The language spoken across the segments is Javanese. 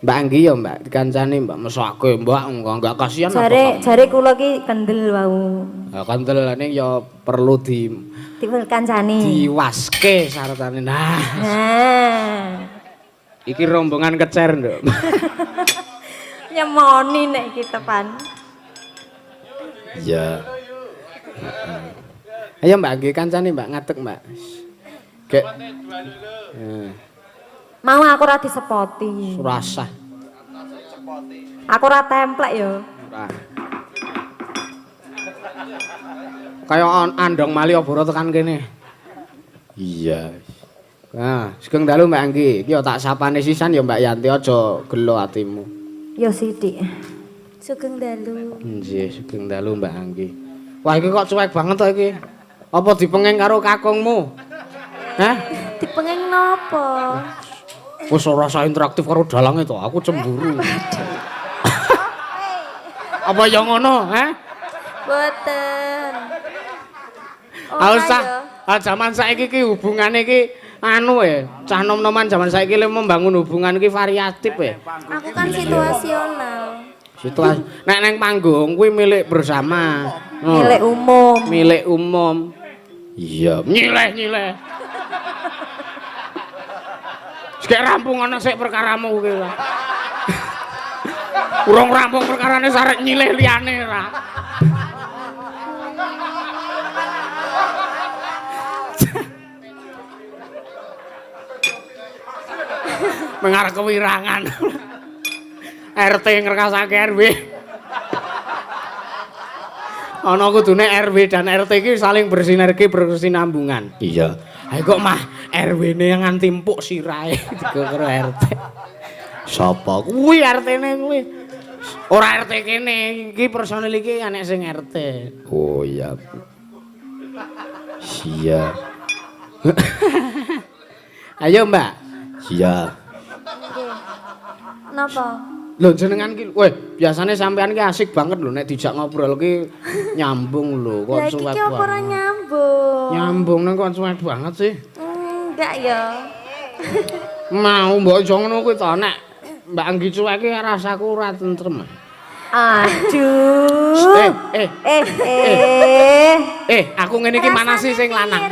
Mbak Anggi ya Mbak dikancani Mbak mesake Mbak enggak kasihan jare kula ki kendel wau. Lah kendelane ya perlu Dikancani. Diwaske syaratane. Nah. Nah. Iki rombongan kecer, Nduk. Nyemoni nek iki tepan. Iya. Ayo Mbak Anggi kancani Mbak ngadeg Mbak. Gek. Mau aku ora disepoti. Surasah. Aku ora templek yo. Kayak andong mali oboro tekan kene. Iya. Nah, sugeng dalu Mbak Anggi. Iki yo tak sapane sisan ya Mbak Yanti aja gelo atimu. Yo sithik. Sugeng dalu. Nggih, sugeng dalu Mbak Anggi. Wah, iki kok cuek banget to iki. Apa dipenging karo kakungmu? Hah? Dipenging napa? Wis ora rasa interaktif karo dalange to, aku cemburu. Apa ya ngono, ha? Boten. Zaman saiki ki hubungane ki anu cah nom-noman zaman saiki le membangun hubungan ki variatif Aku kan situasional. Situasi nek neng panggung kuwi milik bersama. Milik umum. Milik umum. Iya, nyileh-nyileh. Sik rampung ana sik perkaramu kuwi lah. Urung rampung perkarane sarek nyileh liyane ra. Mengarep kewirangan. RT ngrekasake RW. Ana kudune RW dan RT iki saling bersinergi berkesinambungan. Iya. Ayo kok mah RW-ne nganti empuk sirahe digo karo RT. Sapa kuwi RT-ne kuwi? Ora RT kene, iki personil iki anek sing RT. Oh iya. Siap. Ayo Mbak. Iya. Napa? Lho jenengan ki, weh biasane sampean ki asik banget lho nek dijak ngobrol ki nyambung lho kok suwet banget. Lah iki apa ora nyambung? Nyambung nang kok suwet banget sih. Enggak ya. Mau mbok aja ngono kuwi to nek Mbak Anggi cuek ki rasaku ora tentrem. Aduh. Aku ngene iki mana sih sing lanang?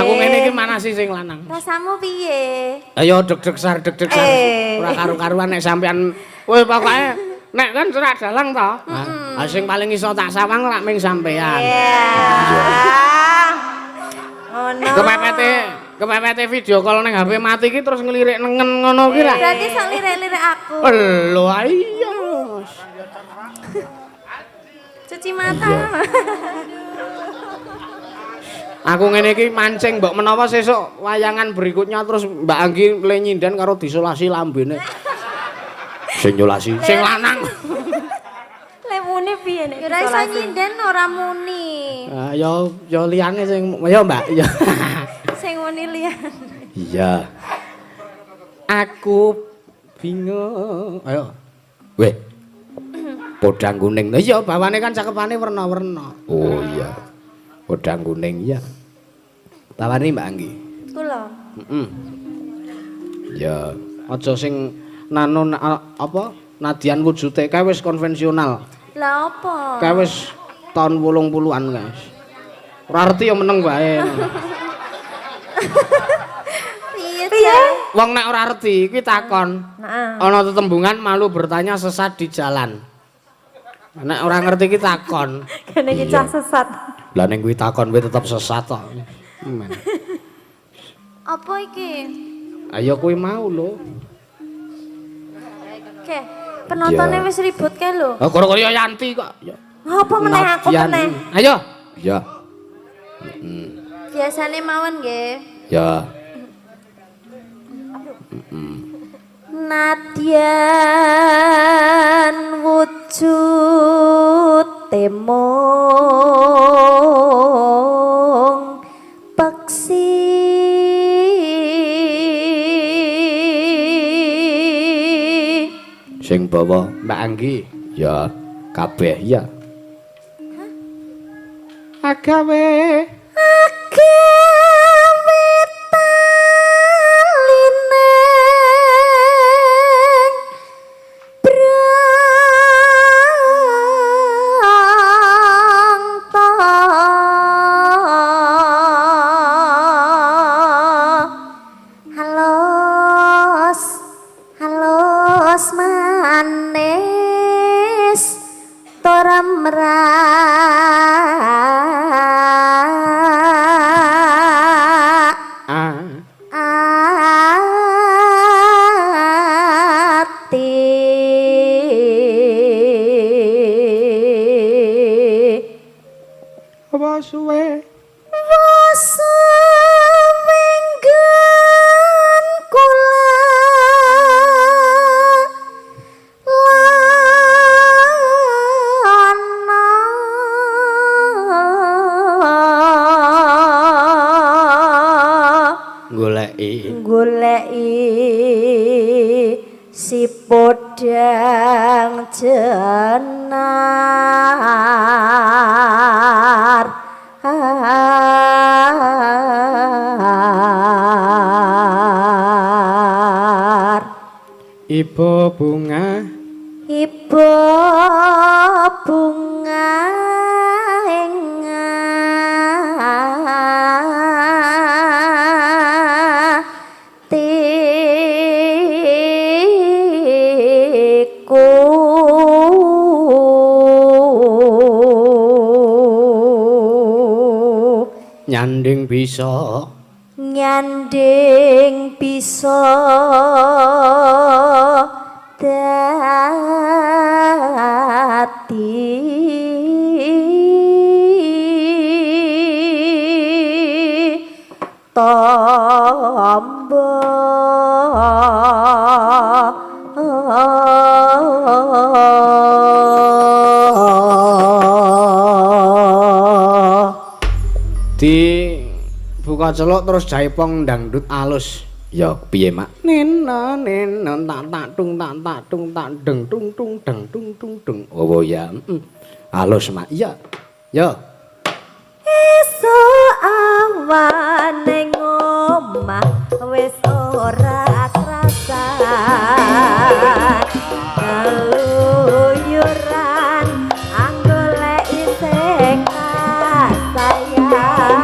Aku ngene iki mana sih sing lanang? Rasamu piye? Ayo deg-deg sar. Ora karu-karuan nek sampean weh pokoke nek kan cerak dalang to. Ha sing paling iso tak sawang lak ming sampean. Ngono. Kepepete video call ning HP mati iki terus ngelirik nengen ngono ki ra. Berarti sok lirik-lirik aku. Lho iya. Cuci mata. Aku ngene iki mancing mbok menawa sesuk wayangan berikutnya terus Mbak Anggi le nyindan karo disolasi lambene. Sing nyolasi, sing lanang. Le muni piye nek Kira iso nyinden ora muni. Ah ya liyane sing ya Mbak ya. Sing muni liyane. Iya. Aku bingung. Ayo. Weh. Podang kuning. Lah iya bawane kan cakepane werna-werna. Oh iya. Podang kuning iya. Bawane Mbak Anggi. Kula. Heeh. Ya, aja sing nano apa? Nadian wujute kae wis konvensional. Lah apa? Kae wis tahun 80-an, guys. Ora arti ya meneng wae. Piye? Wong nek ora arti kuwi takon. Heeh. Ana tetembungan malu bertanya sesat di jalan. Nek ora ngerti ki takon. Kene iki cah sesat. Lah ning kuwi takon kuwi tetep sesat kok. Apa iki? Ayo kuwi mau lho. Oke, penontonnya wis ribut kae lho. Oh karo kaya Yanti kok. Ya. Apa meneh aku meneh? Ayo. Ya. Biasane mawon nggih. Ya. Nadyan wujud temong peksi Sing bawa Mbak Anggi. Ya, kabeh ya. Agawe taline lamrak ati apa suwe wasumenggan kula goleki si podang jenar ibu bunga nyanding bisa dadi tombo di buka celuk terus jaipong dangdut alus ya piye mak nena tak tung tak deng tung deng tung oh ya alus mak iya ya esuk awan ning omah wis ora krasa keluyuran anggoleki sing sayang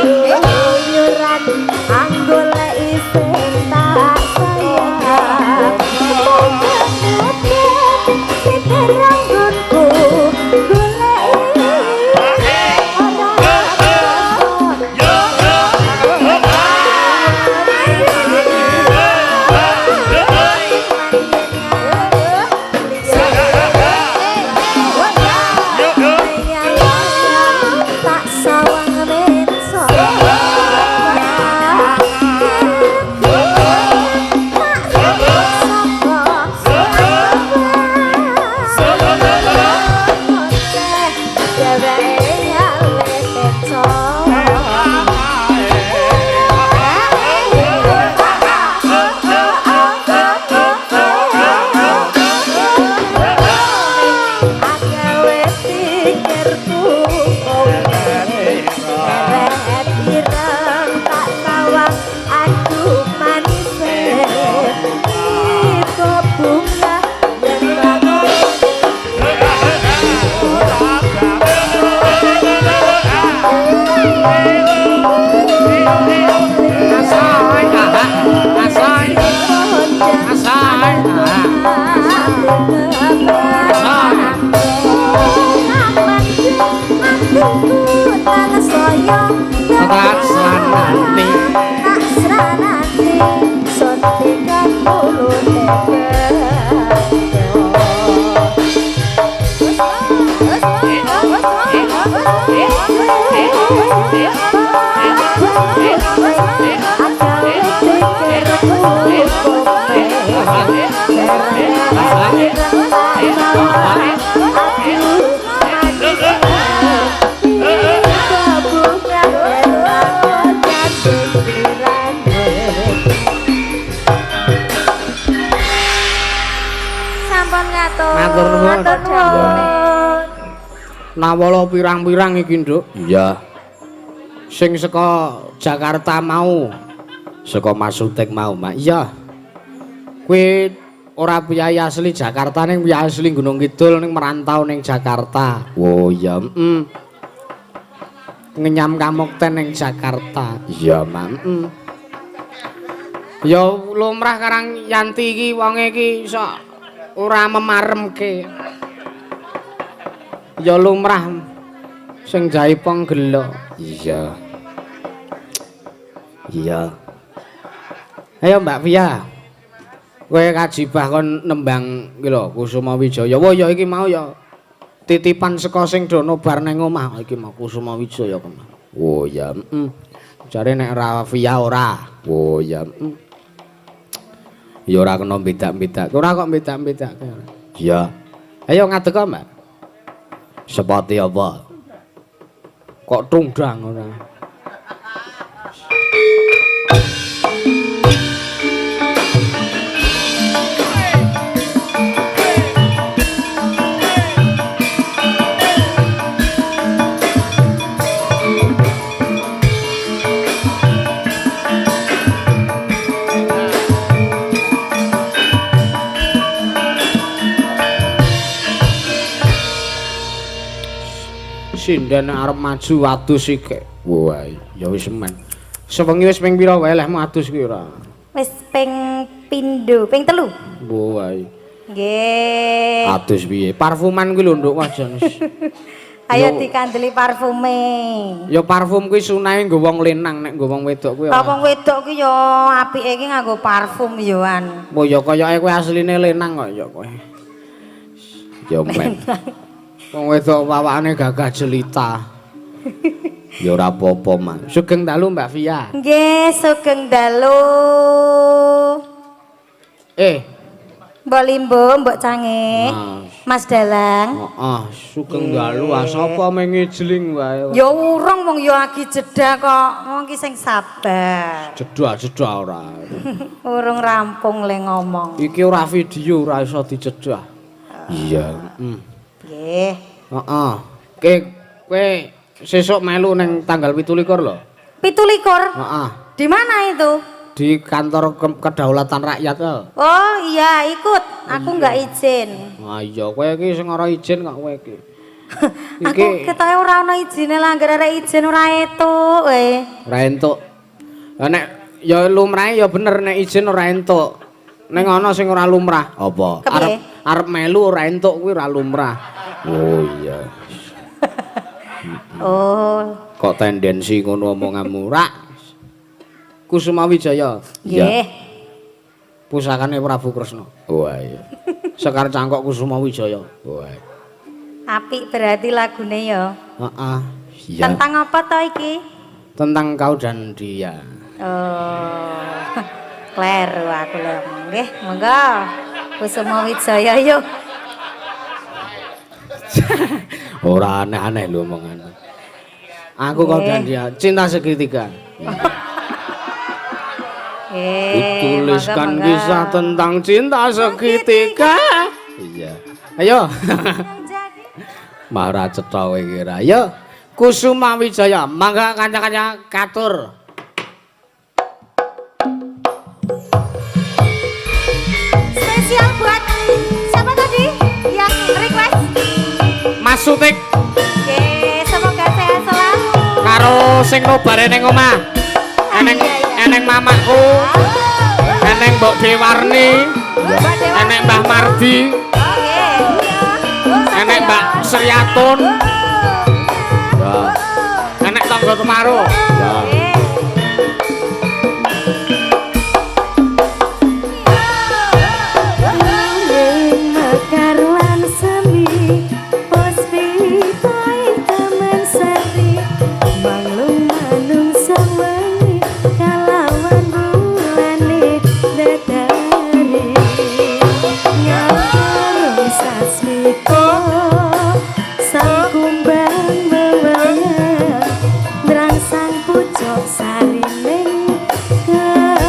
Oh Matur nuwun. Nawala pirang-pirang iki, Nduk. Iya. Sing saka Jakarta mau, Saka Masutek mau, Mak. iya. Kuwi ora piyayi asli Jakarta ning piyayi asli Gunung Kidul ning merantau ning Jakarta. Oh iya. Ngenyam kamukten ning Jakarta. Iya, Mak. Ya lumrah Karang Yanti iki wonge iki sok ora memaremke. Ya lumrah sing jaipong gelo. Iya. Iya. Ayo Mbak Via. Kowe kajibah kon nembang iki lho Kusuma Wijaya. Wah ya iki mau ya titipan saka sing do nobar ning omah iki mau Kusuma Wijaya kemah. Oh iya. Jare nek ora Via ora. Oh iya. Ya ora kena bedak-bedak. Ora kok bedak-bedak. Iya. Ayo ngadeg kok, Mbak. Seperti apa? Kok tungdang ora. Sinden arep maju adus iki. Wah, Ya wis men. Sewengi wis ping pira wae lehmu adus ki ora. Wis ping pindho, ping telu. Wah. Nggih. adus piye? Parfuman kuwi lho nduk wajan. Ayo dikandeli parfume. Ya parfum kuwi sunahe nggo wong lenang nek nggo wong wedok kuwi. Lah wong wedok ki ya apike iki nganggo parfum yoan. Oh ya kayake kowe asline lenang kok ya kowe. Ya men. Wong wedok pawakane gagah jelita. Ya ora apa-apa, Mak. Sugeng dalu Mbak Via. Nggih, sugeng dalu. Mbok Limbo, Mbok Cange. Mas Dalang. Heeh, sugeng dalu sapa mengijling wae. Ya urung wong ya lagi jeda kok. Wong ki sing sabar. Jedah-jedah ora. Urung rampung le ngomong. Iki ora video ora iso dicedah. Iya. Nggih. Heeh. Kowe sesuk melu ning tanggal 17 lho. 17. Heeh. Di mana itu? Di kantor kedaulatan rakyat lho. Oh iya, ikut. Aku nggak izin. Ah iya, kowe iki sing ora izin kok kowe iki. Aku ketoke ora ana izine lah, gara-gara izin ora etuk we. Ora entuk. Lah nek ya lumrahe ya bener nek izin ora entuk. Ning ana sing ora lumrah. Apa? Arep melu ora entuk kuwi ora lumrah. Oh iya. Oh. Kok tendensi ngono omonganmu rak. Kusuma Wijaya. Nggih. Pusakane Prabu Kresna. Wah iya. Sekar Cangkok Kusuma Wijaya. Wah. Apik berarti lagune ya. Heeh. Iya. Tentang apa to iki? Tentang kau dan dia. Oh. Kleru aku lho. Nggih, monggo. Kusuma Wijaya yuk. Ora aneh-aneh lho omongan. Aku kok janjian cinta segitiga. Dituliskan kisah tentang cinta segitiga. Iya. Ayo. Mara cetha kowe kira. Ayo. Kusuma Wijaya, mangga kanca-kanca katur. Spesial buat siapa tadi yang request? Mas Sutik Oke, semoga sehat selalu. karo sing nobare ning omah. Eneng mamaku, eneng Mbok Dewarni, enek Mbah Mardi, Oke. enek Mbak Sriatun, Ya. enek Tangga Temaro. Ya. Mekar lan semi Puspita taman sari Manglung manung sewengi Kalawan bulane dadari Ngarung sasmito Sang kumbang bewayang Drangsang pucuk sari ning kembang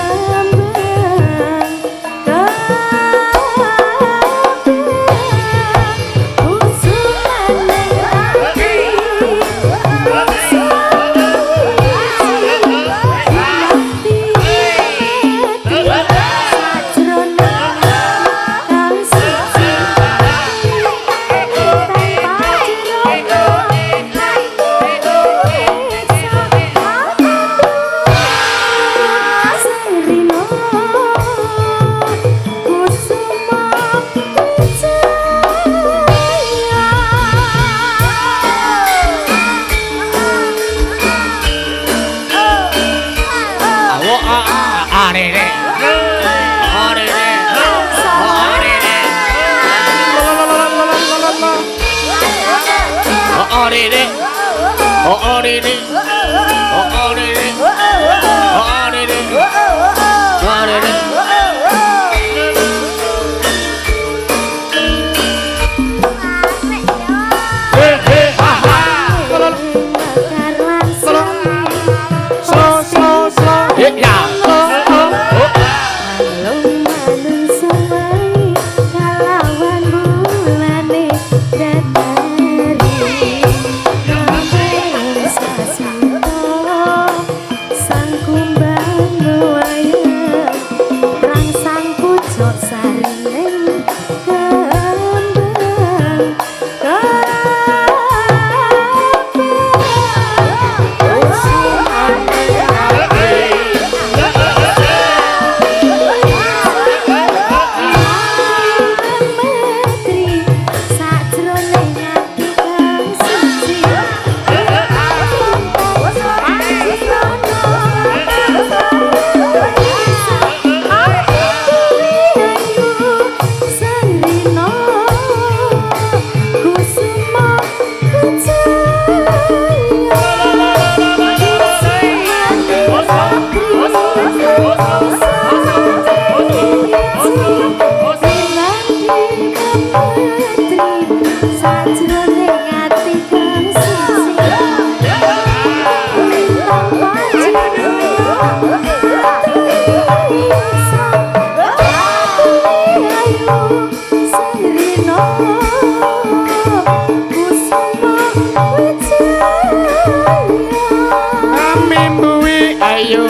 Ayo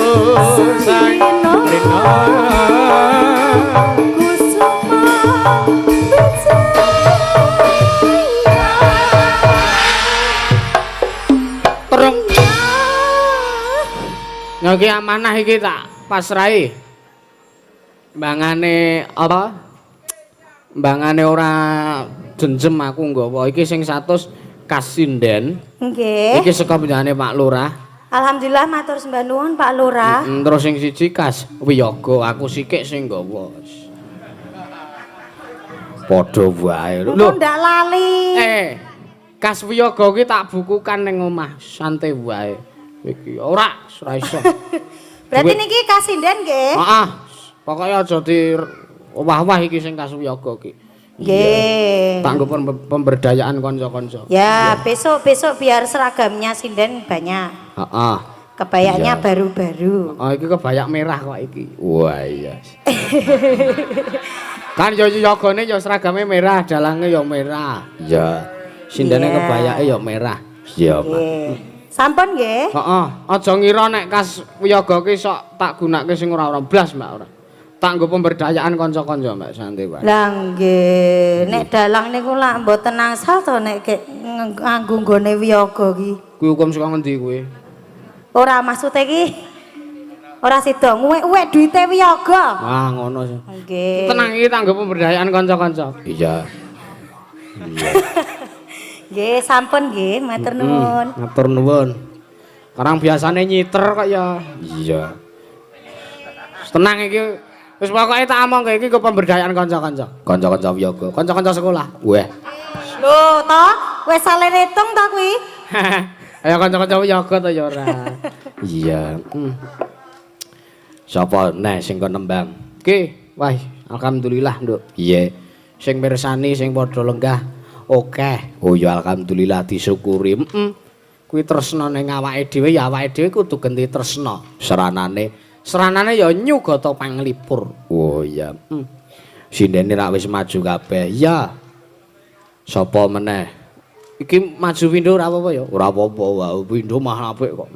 sang Rina Terung Nyoki amanah iki tak pasrahi Mbangane apa? Mbangane ora jenjem aku nggawa iki sing 100 kasinden. Nggih. Iki saka penjane Pak Lurah. Alhamdulillah matur sembah nuwun Pak Lurah. Terus sing siji kas wiyaga, aku sikik sing nggawa. Padha wae. Lho ndak lali. Kas wiyaga ki tak bukukan ning omah, santai wae. Iki ora iso. Berarti niki kasinden nggih? Heeh. Pokoke aja di wah-wah iki sing kas wiyaga ki. Nggih. Tanggo pemberdayaan kanca-kanca. Ya, besok biar seragamnya sinden banyak. Heeh. Kebayaknya Iya. baru-baru. Oh, iki kebayak merah kok iki. Wah, iya. Kan yo yogane yo seragamnya merah, dalange yo merah. Iya. Sindene Iya. kebayake yo merah. Iya, Mak. Nggih. Sampun nggih? Heeh, aja ngira nek kas wiyaga ki sok tak gunakake sing ora blas, Mbak, ora. Tak nggo pemberdayaan kanca-kanca, Mbak, santai wae. Lah nggih, nek dalang niku lak mboten angsal to nek nganggo nggone wiyaga ki. Kuwi hukum saka ngendi kuwi? Ora maksude ki. Ora sida nguwek-uwek duite wiyaga. Wah, ngono sih. Nggih. Tenang iki tak nggo pemberdayaan kanca-kanca. Iya. Nggih, sampun nggih, matur nuwun. Matur nuwun. Karang biasane nyiter kok ya. Iya. Tenang iki. Wis pokoke tak omongke iki kok pemberdayaan kanca-kanca. Kanca-kanca wiyaga, kanca-kanca sekolah. Weh. Lho, to, wis sale retung ta kuwi? Ayo kanca-kanca wiyaga to ya ora. Iya. Sapa neh sing kon nembang? Ki, wah, alhamdulillah, Nduk. Iya. Sing mirsani sing padha lenggah akeh. Oh ya alhamdulillah disyukuri. Kuwi tresna ning awake dhewe ya awake dhewe kudu genti tresna. Seranane ya nyugata panglipur. Oh iya. Sindene rak wis maju kabeh. Ya. Sapa meneh? Iki maju pindho ora apa-apa ya? Ora apa-apa wae. Pindho mah apik kok.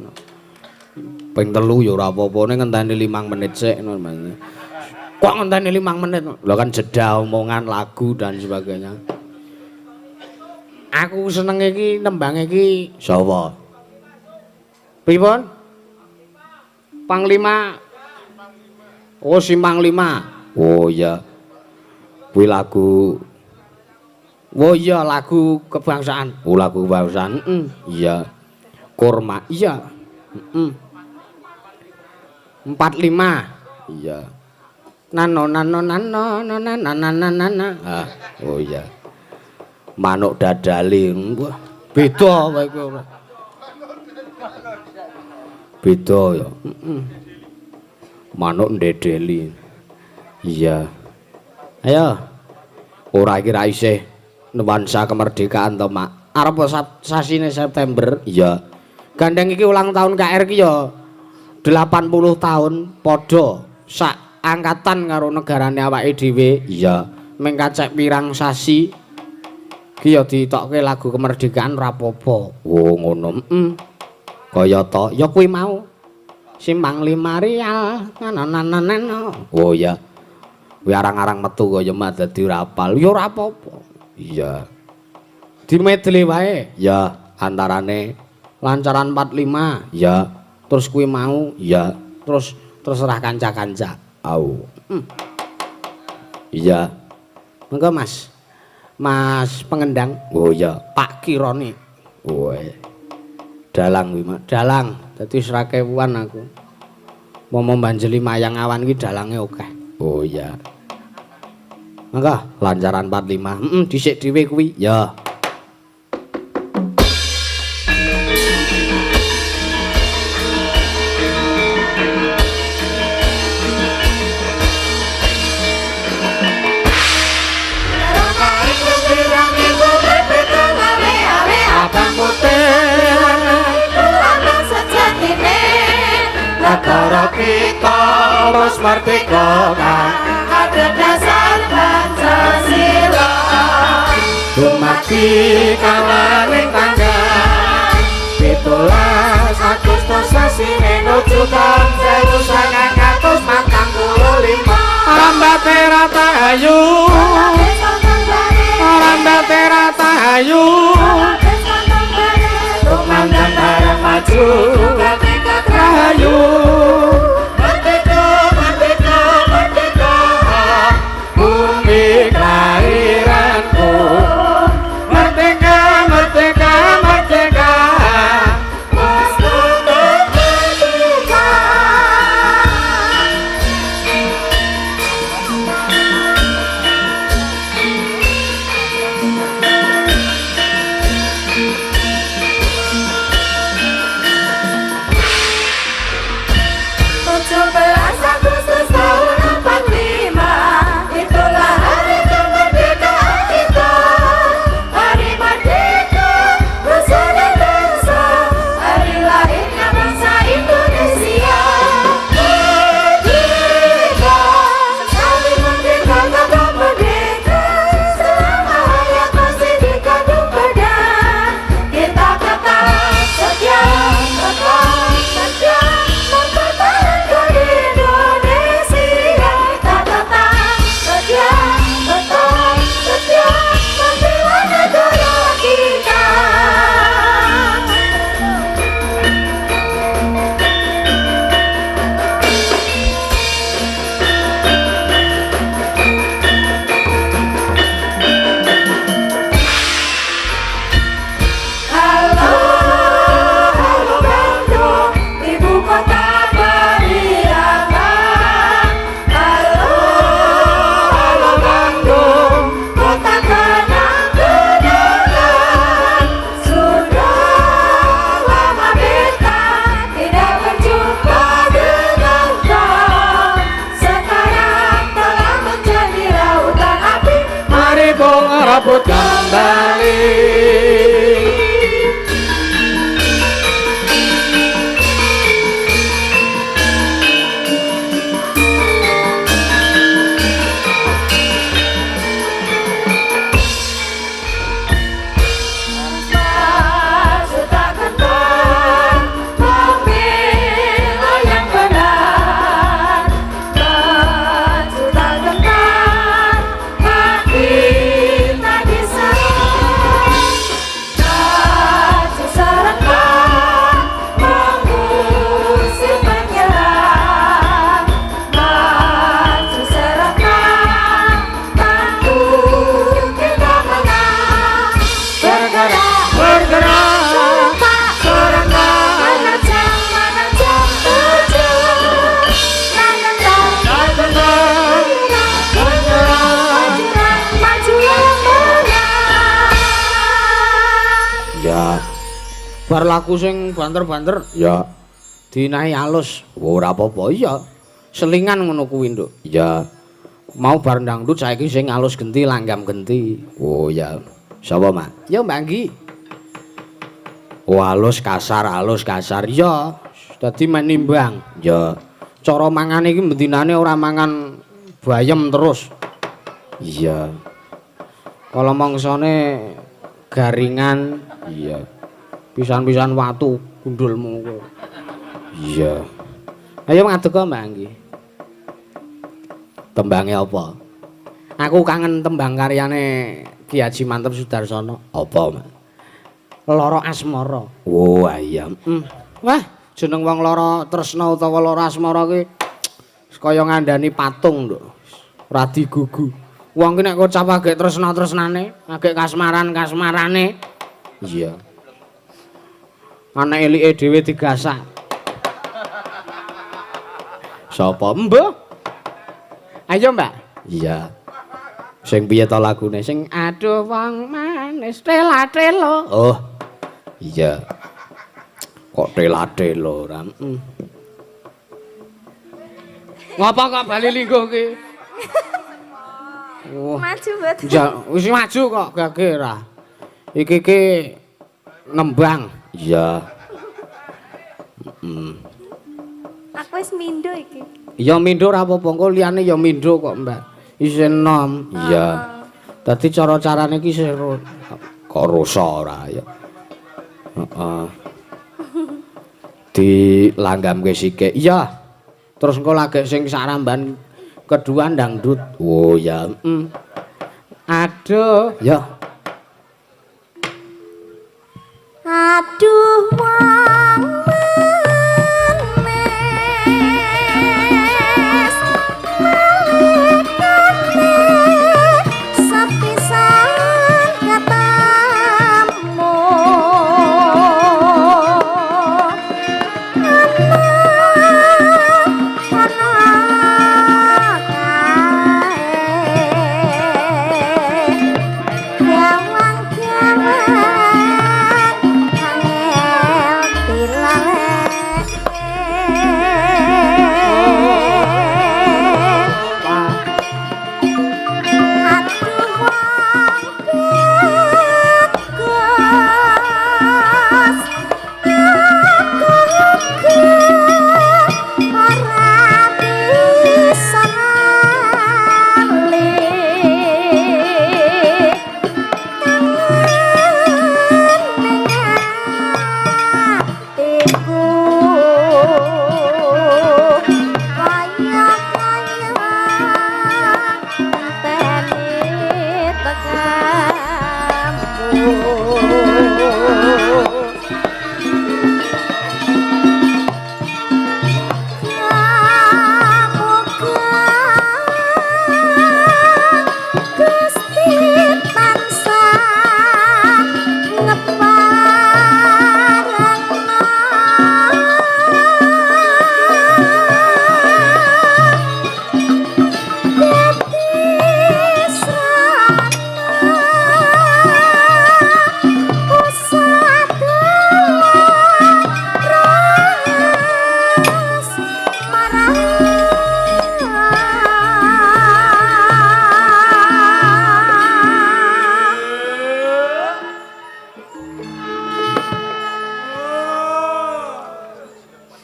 Ping 3 ya ora apa-apa ning ngenteni 5 menit sik ngono. Kok ngenteni 5 menit? Lah kan jeda omongan lagu dan sebagainya. Aku seneng iki nembang iki sapa? Pripun? Panglima. Oh, si Panglima. Oh iya. Kuwi lagu. Oh iya, lagu kebangsaan. Oh, lagu kebangsaan. Iya. Kurma. Iya. 45. Iya. Nano. Ah, oh iya. Manuk dadali. Wah, beda wae kuwi ora. Beda ya. Manuk ndedeli. Iya. Ayo. Ora iki ra isih nuansa kemerdekaan to, Mak. Arep sasine September. Iya. Gandeng iki ulang tahun KR ki ya 80 tahun padha sak angkatan karo negarane awake dhewe. Iya. Ming kacek pirang sasi ki ya ditokke lagu kemerdekaan ora apa-apa. Oh, ngono. Kaya to, ya kuwi mau. Simpang 5 Rial. Oh ya. Kuwi arang-arang metu kaya mah dadi ora apal. Ya ora apa-apa. Iya. Dimedley wae. Ya, antarane lancaran 45. Ya. Terus kuwi mau. Ya. Terus terserah kanca-kanca. Au. Iya. Monggo Mas. Mas pengendang. Oh ya, Pak Kirone. Woe. Dalang kuwi, Mak. Dalang. Dadi 100.000-an aku. Mau mbanjeli mayang awan iki dalange akeh. Oh iya. Monggo lancaran 45. Dhisik dhewe kuwi. Ya. Negara kita harus merdeka ada dasar Pancasila dumadi kalaning tanggal 17 Agustus sasi menuju tahun 1945 Rambate Ratahayu Rambate Ratahayu Rumandang bareng maju Rahayu Merdeka, merdeka, merdeka Bumi kelahiranku Merdeka, merdeka, merdeka Untuk merdeka bar lagu sing banter-banter ya dinahi alus. Ora apa-apa iya. Selingan ngono kuwi, Nduk. Iya. Mau bar dangdut saiki sing alus genti langgam genti. Oh ya. Sapa, Mak? Ya Mbak Anggi. Oh alus kasar. Ya. Dadi menimbang. Ya. Cara mangane iki bendinane ora mangan bayem terus. Iya. Kalau mangsane garingan, iya. Pisan-pisan watu gundulmu kok. Iya. Ayo ngadeg kok Mbak Anggi. Tembange apa? Aku kangen tembang karyane Ki Haji Mantep Sudarsono. Apa, Mas? Lara asmara. Oh, iya. Wah, jeneng wong lara tresna utawa lara asmara ki kaya ngandani patung, Nduk. Ora digugu. Wong ki nek kocap agek tresna-tresnane, agek kasmaran-kasmarane. Iya. Anak elike dhewe digasak. Sapa, Mbah? Ayo, Mbak. Iya. Sing piye to lagune? Sing aduh wong manis tela-telo. Oh. Iya. Kok tela-telo ora? Ngapa kok bali lingguh ki? Oh. Maju betul. Ja, wis maju kok gage ora. Iki ki nembang. Iya. Aku wis mindo iki. Ya mindo ora apa-apa, engko liyane ya mindo kok, Mbak. Isih enom. Iya. Dadi cara-carane iki kok rusa ora ya. Heeh. Dilanggamke sithik. Iya. Terus engko lagi sing saramban kedua dangdut. Oh ya. Aduh, ya. Aduh wong manis malekane sepisan katamu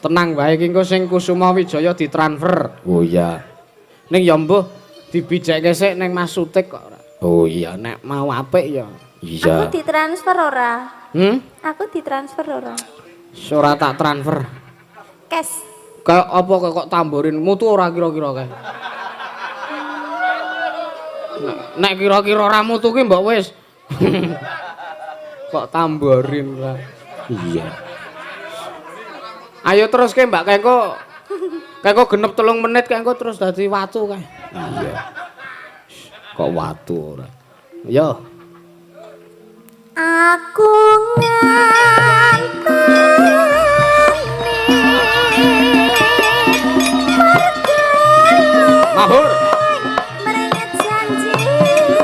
Tenang wae iki engko sing Kusuma Wijaya ditransfer. Oh iya. Ning ya mbuh dibijekke sik ning Mas Sutik kok ora. Oh iya nek mau apik ya. Iya. Aku ditransfer ora? Aku ditransfer ora? Ora tak transfer. Cash. Kayak apa kok tamborin mutu ora kira-kira kae. Nek kira-kira ora mutu ki mbok wis. Kok tamborin lah. Iya. Ayo terus ke Mbak Kengko. Kengko genep 3 menit Kengko terus dadi watu kae. Iya. Kok watu ora. Yo. Aku nganteni Mabur. meringet janjimu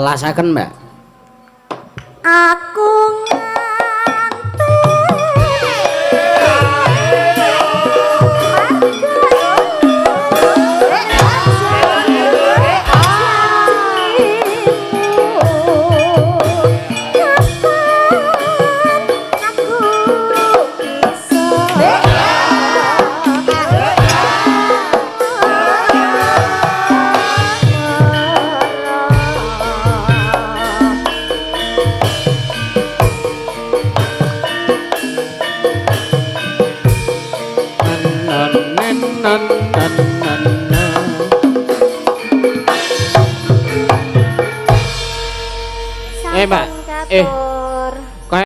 telasaken, Mbak. Aku nganti Mbak. Sampun